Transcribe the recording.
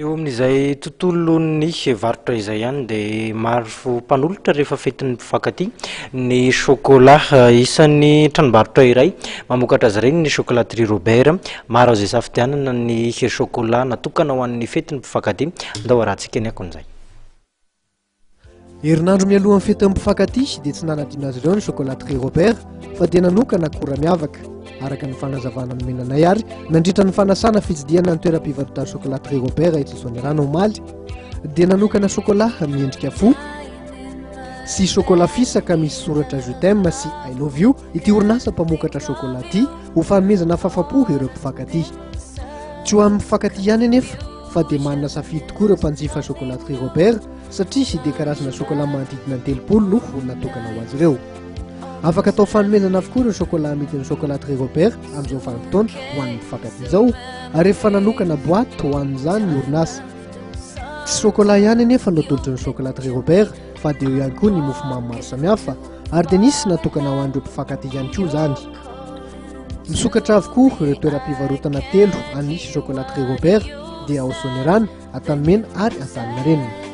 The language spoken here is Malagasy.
Eo amin'izay tontolon'ny varotra izay ihany dia maro mpanolotra rehefa fetin'ny mpifankatia ny chocolat. Isan'ny tranombarotra iray mamokatra azy ireny ny chocolaterie Robert. Maro izay safidianana ny chocolat natokana ho an'ny fetin'ny mpifankatia. Andao arahantsika ny akon'izay. Herinandro mialohan'ny fetin'ny mpifankatia dia tsy nanadino azy ireo ny chocolaterie Robert fa dia nanokana akora miavaka. Araka ny fanazavana amin'ny menanay ary nandritra ny fanasana fitsidiana ny toeram-pivarotana chocolaterie Robert eto Soanierana omaly dia nanokana chocolat miendrika fo sy chocolat fisaka misy soratra je t'aime sy I love you. Ity orinasa mpamokatra chocolat ity ho fanomezana fahafa-po ireo mpifankatia. Tsy ho amin'ny mpifankatia ihany anefa fa dia manana safidy tokoa ireo mpanjifa chocolaterie Robert satria dia karazana chocolat manodidina ny 300 no natokana ho azy ireo. Afaka atao fanomezana avokoa ireo chocolat amidin'ny chocolaterie Robert amin'izao vanim-potoana ho an'ny mpifankatia izao ary rehefa nanokana boaty ho an'izany ny orinasa. Tsy chocolat ihany anefa no atolotra ny chocolaterie Robert fa dia eo ihany koa ny mofomamy maro samihafa ary dia nisy natokana ho an'ireo mpifankatia ihany koa izany. Misokatra avokoa ireo toeram-pivarotana 3 anisy chocolaterie Robert dia ao Soanierana, Antanimena ary Antaninarenina.